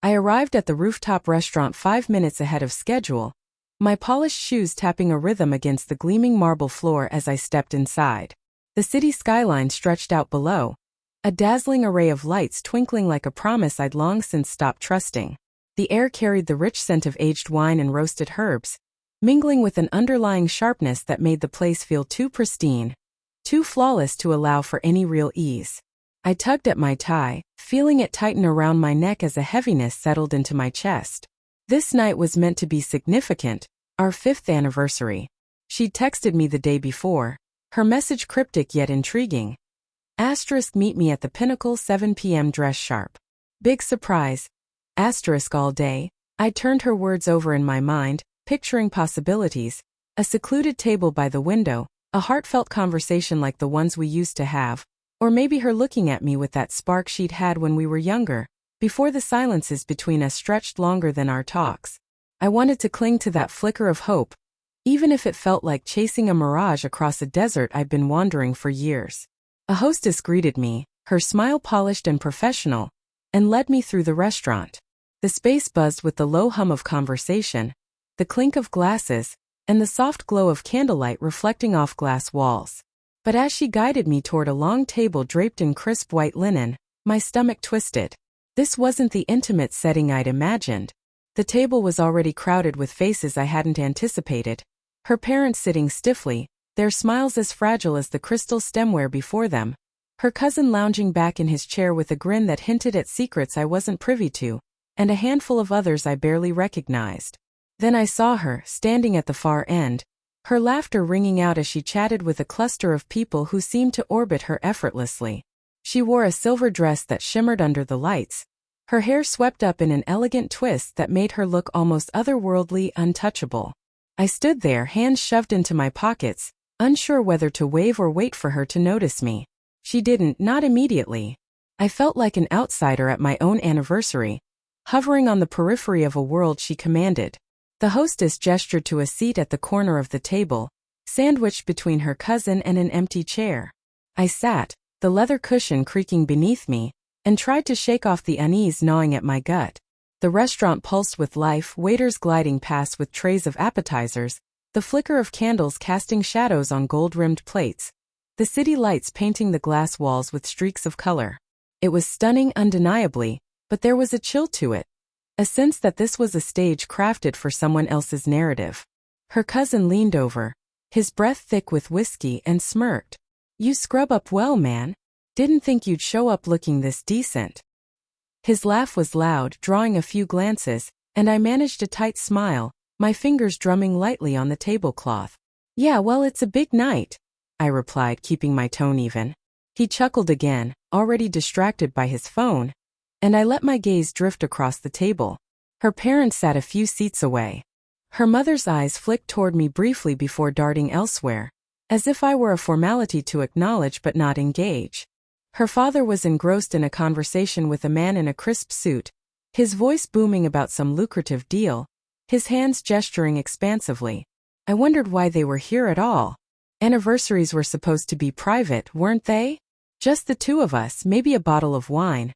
I arrived at the rooftop restaurant 5 minutes ahead of schedule, my polished shoes tapping a rhythm against the gleaming marble floor as I stepped inside. The city skyline stretched out below, a dazzling array of lights twinkling like a promise I'd long since stopped trusting. The air carried the rich scent of aged wine and roasted herbs, mingling with an underlying sharpness that made the place feel too pristine, too flawless to allow for any real ease. I tugged at my tie, feeling it tighten around my neck as a heaviness settled into my chest. This night was meant to be significant, our 5th anniversary. She'd texted me the day before, her message cryptic yet intriguing. Asterisk meet me at the Pinnacle 7 p.m. dress sharp. Big surprise. Asterisk all day. I turned her words over in my mind, picturing possibilities, a secluded table by the window, a heartfelt conversation like the ones we used to have, or maybe her looking at me with that spark she'd had when we were younger, before the silences between us stretched longer than our talks. I wanted to cling to that flicker of hope, even if it felt like chasing a mirage across a desert I'd been wandering for years. A hostess greeted me, her smile polished and professional, and led me through the restaurant. The space buzzed with the low hum of conversation, the clink of glasses, and the soft glow of candlelight reflecting off glass walls. But as she guided me toward a long table draped in crisp white linen, my stomach twisted. This wasn't the intimate setting I'd imagined. The table was already crowded with faces I hadn't anticipated. Her parents sitting stiffly, their smiles as fragile as the crystal stemware before them. Her cousin lounging back in his chair with a grin that hinted at secrets I wasn't privy to, and a handful of others I barely recognized. Then I saw her, standing at the far end, her laughter ringing out as she chatted with a cluster of people who seemed to orbit her effortlessly. She wore a silver dress that shimmered under the lights, her hair swept up in an elegant twist that made her look almost otherworldly, untouchable. I stood there, hands shoved into my pockets, unsure whether to wave or wait for her to notice me. She didn't, not immediately. I felt like an outsider at my own anniversary, hovering on the periphery of a world she commanded. The hostess gestured to a seat at the corner of the table, sandwiched between her cousin and an empty chair. I sat, the leather cushion creaking beneath me, and tried to shake off the unease gnawing at my gut. The restaurant pulsed with life, waiters gliding past with trays of appetizers, the flicker of candles casting shadows on gold-rimmed plates, the city lights painting the glass walls with streaks of color. It was stunning undeniably, but there was a chill to it. A sense that this was a stage crafted for someone else's narrative. Her cousin leaned over, his breath thick with whiskey, and smirked. "You scrub up well, man. Didn't think you'd show up looking this decent." His laugh was loud, drawing a few glances, and I managed a tight smile, my fingers drumming lightly on the tablecloth. "Yeah, well, it's a big night," I replied, keeping my tone even. He chuckled again, already distracted by his phone, and I let my gaze drift across the table. Her parents sat a few seats away. Her mother's eyes flicked toward me briefly before darting elsewhere, as if I were a formality to acknowledge but not engage. Her father was engrossed in a conversation with a man in a crisp suit, his voice booming about some lucrative deal, his hands gesturing expansively. I wondered why they were here at all. Anniversaries were supposed to be private, weren't they? Just the two of us, maybe a bottle of wine.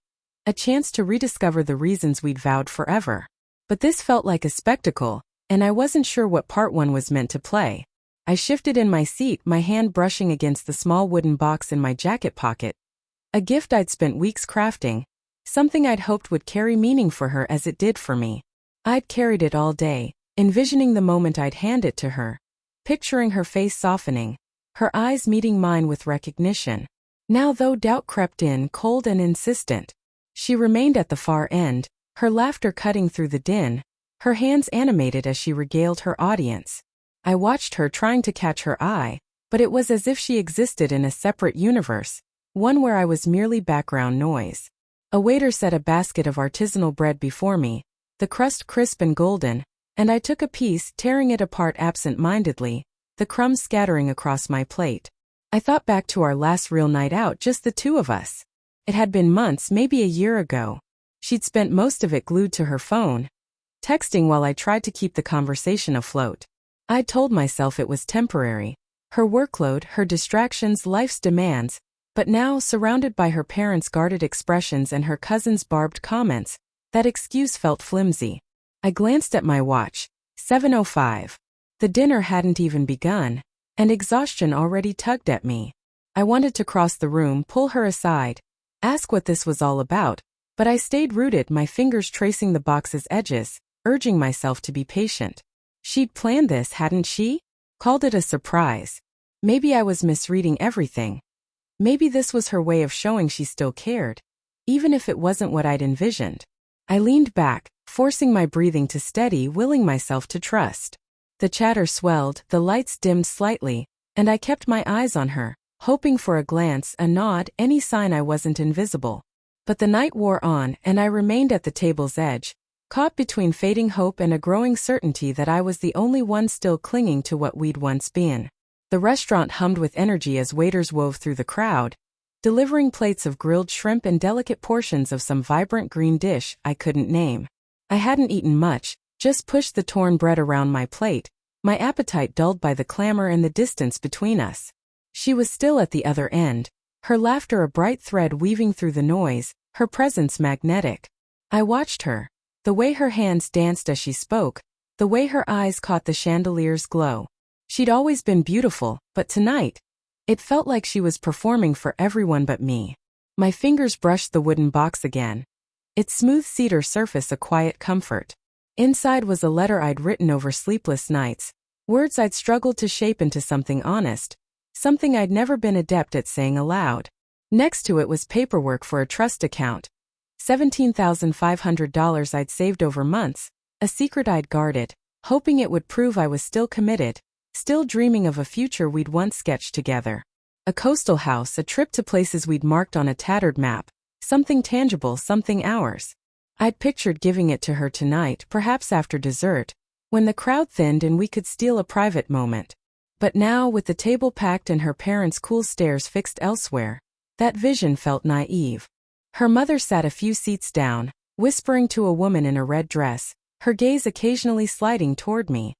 A chance to rediscover the reasons we'd vowed forever. But this felt like a spectacle, and I wasn't sure what part one was meant to play. I shifted in my seat, my hand brushing against the small wooden box in my jacket pocket. A gift I'd spent weeks crafting, something I'd hoped would carry meaning for her as it did for me. I'd carried it all day, envisioning the moment I'd hand it to her, picturing her face softening, her eyes meeting mine with recognition. Now, though doubt crept in, cold and insistent, she remained at the far end, her laughter cutting through the din, her hands animated as she regaled her audience. I watched her, trying to catch her eye, but it was as if she existed in a separate universe, one where I was merely background noise. A waiter set a basket of artisanal bread before me, the crust crisp and golden, and I took a piece, tearing it apart absent-mindedly, the crumbs scattering across my plate. I thought back to our last real night out, just the two of us. It had been months, maybe a year ago. She'd spent most of it glued to her phone, texting while I tried to keep the conversation afloat. I'd told myself it was temporary. Her workload, her distractions, life's demands. But now, surrounded by her parents' guarded expressions and her cousin's barbed comments, That excuse felt flimsy. I glanced at my watch. 7:05. The dinner hadn't even begun, and exhaustion already tugged at me. I wanted to cross the room, pull her aside, ask what this was all about, but I stayed rooted, my fingers tracing the box's edges, urging myself to be patient. She'd planned this, hadn't she? Called it a surprise. Maybe I was misreading everything. Maybe this was her way of showing she still cared, even if it wasn't what I'd envisioned. I leaned back, forcing my breathing to steady, willing myself to trust. The chatter swelled, the lights dimmed slightly, and I kept my eyes on her, hoping for a glance, a nod, any sign I wasn't invisible. But the night wore on, and I remained at the table's edge, caught between fading hope and a growing certainty that I was the only one still clinging to what we'd once been. The restaurant hummed with energy as waiters wove through the crowd, delivering plates of grilled shrimp and delicate portions of some vibrant green dish I couldn't name. I hadn't eaten much, just pushed the torn bread around my plate, my appetite dulled by the clamor and the distance between us. She was still at the other end, her laughter a bright thread weaving through the noise, her presence magnetic. I watched her, the way her hands danced as she spoke, the way her eyes caught the chandelier's glow. She'd always been beautiful, but tonight, it felt like she was performing for everyone but me. My fingers brushed the wooden box again, its smooth cedar surface a quiet comfort. Inside was a letter I'd written over sleepless nights, words I'd struggled to shape into something honest, something I'd never been adept at saying aloud. Next to it was paperwork for a trust account, $17,500 I'd saved over months, a secret I'd guarded, hoping it would prove I was still committed, still dreaming of a future we'd once sketched together. A coastal house, a trip to places we'd marked on a tattered map, something tangible, something ours. I'd pictured giving it to her tonight, perhaps after dessert, when the crowd thinned and we could steal a private moment. But now, with the table packed and her parents' cool stares fixed elsewhere, that vision felt naive. Her mother sat a few seats down, whispering to a woman in a red dress, her gaze occasionally sliding toward me.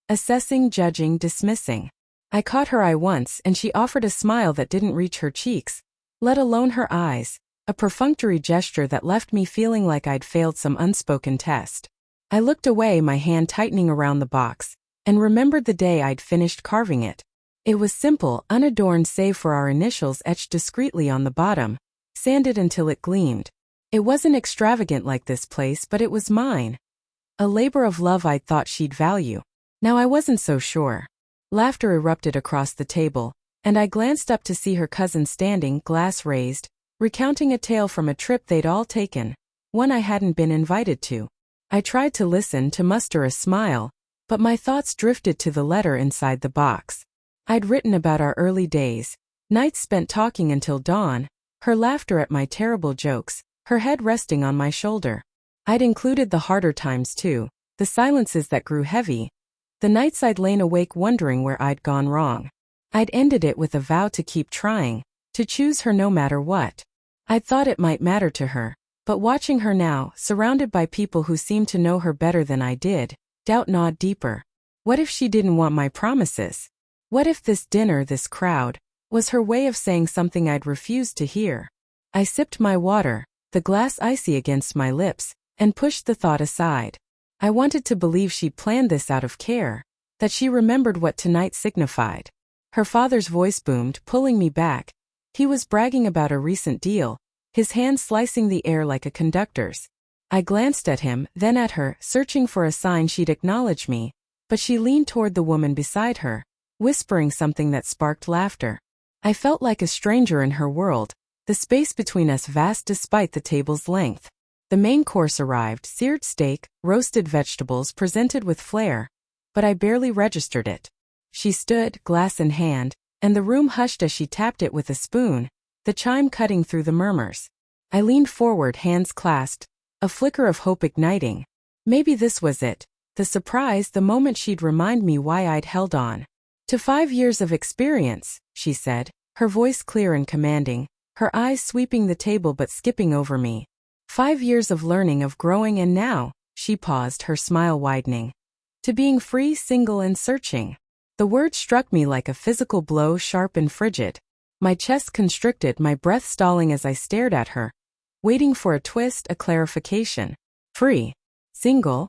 Assessing, judging, dismissing. I caught her eye once and she offered a smile that didn't reach her cheeks, let alone her eyes, a perfunctory gesture that left me feeling like I'd failed some unspoken test. I looked away, my hand tightening around the box, and remembered the day I'd finished carving it. It was simple, unadorned save for our initials etched discreetly on the bottom, sanded until it gleamed. It wasn't extravagant like this place, but it was mine. A labor of love I'd thought she'd value. Now I wasn't so sure. Laughter erupted across the table, and I glanced up to see her cousin standing, glass raised, recounting a tale from a trip they'd all taken, one I hadn't been invited to. I tried to listen, to muster a smile, but my thoughts drifted to the letter inside the box. I'd written about our early days, nights spent talking until dawn, her laughter at my terrible jokes, her head resting on my shoulder. I'd included the harder times too, the silences that grew heavy, the nights I'd lain awake wondering where I'd gone wrong. I'd ended it with a vow to keep trying, to choose her no matter what. I'd thought it might matter to her, but watching her now, surrounded by people who seemed to know her better than I did, doubt gnawed deeper. What if she didn't want my promises? What if this dinner, this crowd, was her way of saying something I'd refused to hear? I sipped my water, the glass icy against my lips, and pushed the thought aside. I wanted to believe she planned this out of care, that she remembered what tonight signified. Her father's voice boomed, pulling me back. He was bragging about a recent deal, his hand slicing the air like a conductor's. I glanced at him, then at her, searching for a sign she'd acknowledge me, but she leaned toward the woman beside her, whispering something that sparked laughter. I felt like a stranger in her world, the space between us vast despite the table's length. The main course arrived, seared steak, roasted vegetables presented with flair, but I barely registered it. She stood, glass in hand, and the room hushed as she tapped it with a spoon, the chime cutting through the murmurs. I leaned forward, hands clasped, a flicker of hope igniting. Maybe this was it, the surprise, the moment she'd remind me why I'd held on. To 5 years of experience, she said, her voice clear and commanding, her eyes sweeping the table but skipping over me. 5 years of learning, of growing, and now, she paused, her smile widening, to being free, single, and searching. The word struck me like a physical blow, sharp and frigid. My chest constricted, my breath stalling as I stared at her, waiting for a twist, a clarification. Free. Single.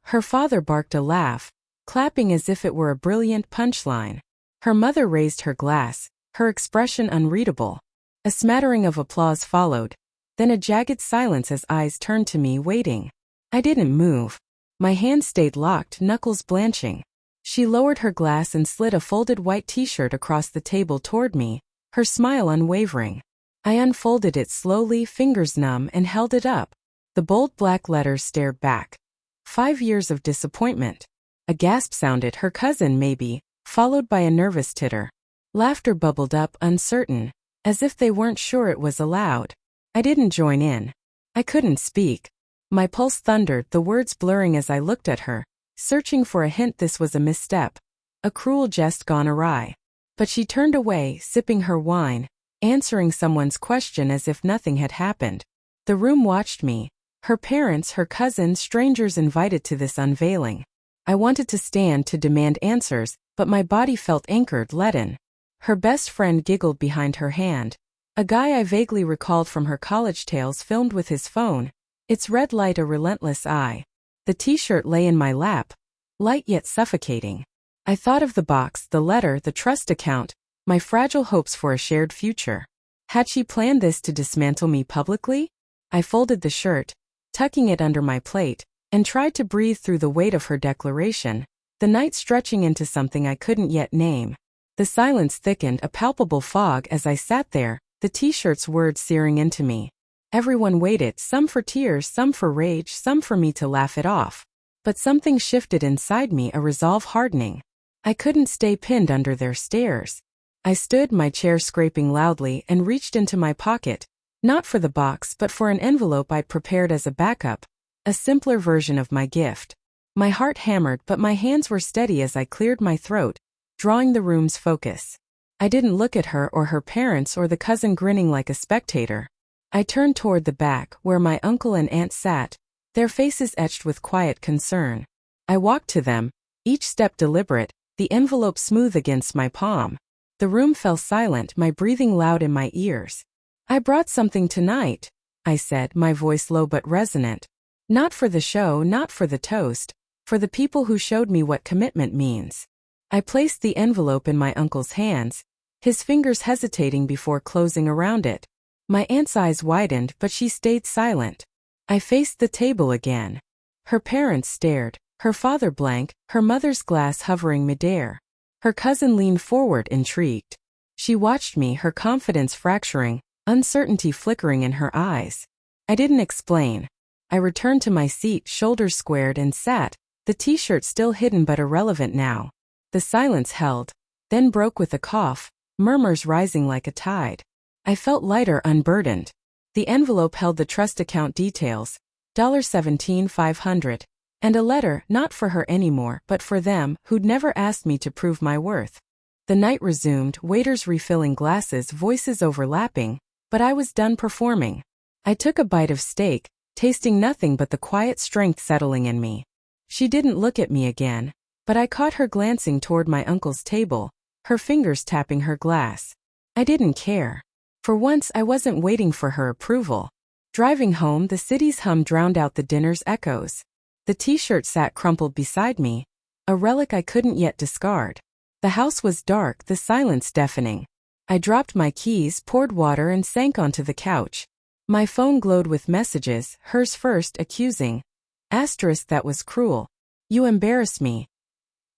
Her father barked a laugh, clapping as if it were a brilliant punchline. Her mother raised her glass, her expression unreadable. A smattering of applause followed, then a jagged silence as eyes turned to me waiting. I didn't move. My hands stayed locked, knuckles blanching. She lowered her glass and slid a folded white t-shirt across the table toward me, her smile unwavering. I unfolded it slowly, fingers numb, and held it up. The bold black letters stared back. 5 years of disappointment. A gasp sounded, her cousin maybe, followed by a nervous titter. Laughter bubbled up, uncertain, as if they weren't sure it was allowed. I didn't join in. I couldn't speak. My pulse thundered, the words blurring as I looked at her, searching for a hint this was a misstep, a cruel jest gone awry. But she turned away, sipping her wine, answering someone's question as if nothing had happened. The room watched me. Her parents, her cousins, strangers invited to this unveiling. I wanted to stand to demand answers, but my body felt anchored, leaden. Her best friend giggled behind her hand. A guy I vaguely recalled from her college tales filmed with his phone, its red light a relentless eye. The t-shirt lay in my lap, light yet suffocating. I thought of the box, the letter, the trust account, my fragile hopes for a shared future. Had she planned this to dismantle me publicly? I folded the shirt, tucking it under my plate, and tried to breathe through the weight of her declaration, the night stretching into something I couldn't yet name. The silence thickened, a palpable fog as I sat there, the t-shirt's words searing into me. Everyone waited, some for tears, some for rage, some for me to laugh it off. But something shifted inside me, a resolve hardening. I couldn't stay pinned under their stares. I stood, my chair scraping loudly, and reached into my pocket, not for the box but for an envelope I'd prepared as a backup, a simpler version of my gift. My heart hammered, but my hands were steady as I cleared my throat, drawing the room's focus. I didn't look at her or her parents or the cousin grinning like a spectator. I turned toward the back, where my uncle and aunt sat, their faces etched with quiet concern. I walked to them, each step deliberate, the envelope smooth against my palm. The room fell silent, my breathing loud in my ears. "I brought something tonight," I said, my voice low but resonant. "Not for the show, not for the toast, for the people who showed me what commitment means." I placed the envelope in my uncle's hands, his fingers hesitating before closing around it. My aunt's eyes widened, but she stayed silent. I faced the table again. Her parents stared, her father blank, her mother's glass hovering midair. Her cousin leaned forward, intrigued. She watched me, her confidence fracturing, uncertainty flickering in her eyes. I didn't explain. I returned to my seat, shoulders squared, and sat, the t-shirt still hidden but irrelevant now. The silence held, then broke with a cough, murmurs rising like a tide. I felt lighter, unburdened. The envelope held the trust account details, $17,500, and a letter, not for her anymore, but for them, who'd never asked me to prove my worth. The night resumed, waiters refilling glasses, voices overlapping, but I was done performing. I took a bite of steak, tasting nothing but the quiet strength settling in me. She didn't look at me again, but I caught her glancing toward my uncle's table, her fingers tapping her glass. I didn't care. For once I wasn't waiting for her approval. Driving home, the city's hum drowned out the dinner's echoes. The t-shirt sat crumpled beside me, a relic I couldn't yet discard. The house was dark, the silence deafening. I dropped my keys, poured water, and sank onto the couch. My phone glowed with messages, hers first, accusing. Asterisk, that was cruel. You embarrass me.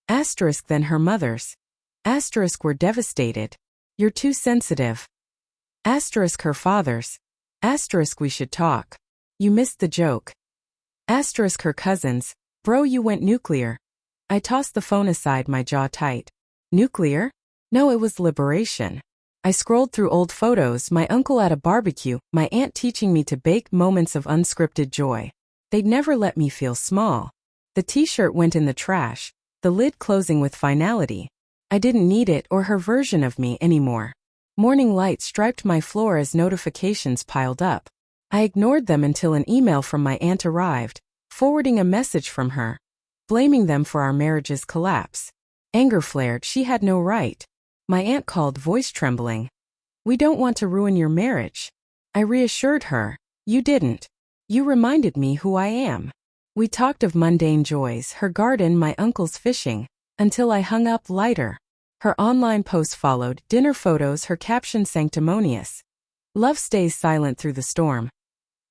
Asterisk, then her mother's. Asterisk, we're devastated. You're too sensitive. Asterisk, her father's. Asterisk, we should talk. You missed the joke. Asterisk, her cousins. Bro, you went nuclear. I tossed the phone aside, my jaw tight. Nuclear? No, it was liberation. I scrolled through old photos, my uncle at a barbecue, my aunt teaching me to bake, moments of unscripted joy. They'd never let me feel small. The t-shirt went in the trash, the lid closing with finality. I didn't need it or her version of me anymore. Morning light striped my floor as notifications piled up. I ignored them until an email from my aunt arrived, forwarding a message from her, blaming them for our marriage's collapse. Anger flared, she had no right. My aunt called, voice trembling. We don't want to ruin your marriage. I reassured her. You didn't. You reminded me who I am. We talked of mundane joys, her garden, my uncle's fishing, until I hung up lighter. Her online post followed, dinner photos, her caption sanctimonious. Love stays silent through the storm.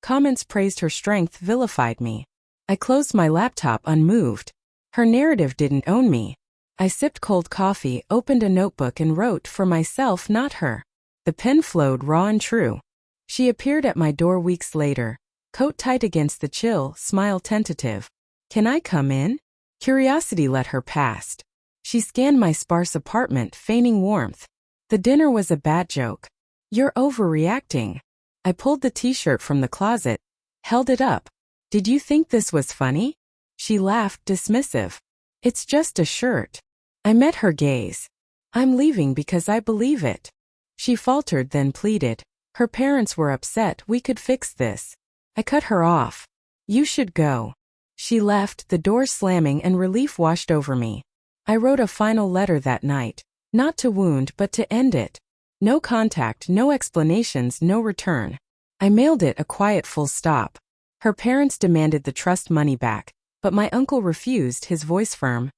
Comments praised her strength, vilified me. I closed my laptop unmoved. Her narrative didn't own me. I sipped cold coffee, opened a notebook and wrote for myself, not her. The pen flowed raw and true. She appeared at my door weeks later, coat tight against the chill, smile tentative. Can I come in? Curiosity let her past. She scanned my sparse apartment, feigning warmth. The dinner was a bad joke. You're overreacting. I pulled the t-shirt from the closet, held it up. Did you think this was funny? She laughed, dismissive. It's just a shirt. I met her gaze. I'm leaving because I believe it. She faltered, then pleaded. Her parents were upset, we could fix this. I cut her off. You should go. She left, the door slamming, and relief washed over me. I wrote a final letter that night. Not to wound, but to end it. No contact, no explanations, no return. I mailed it a quiet full stop. Her parents demanded the trust money back, but my uncle refused, his voice firm.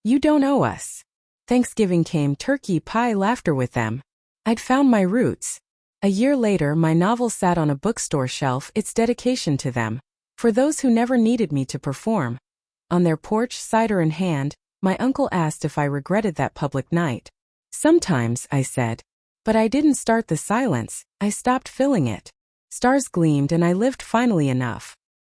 You don't owe us. Thanksgiving came, turkey, pie, laughter with them. I'd found my roots. A year later, my novel sat on a bookstore shelf, its dedication to them. For those who never needed me to perform. On their porch, cider in hand, my uncle asked if I regretted that public night. Sometimes, I said. But I didn't start the silence, I stopped filling it. Stars gleamed and I lived finally enough.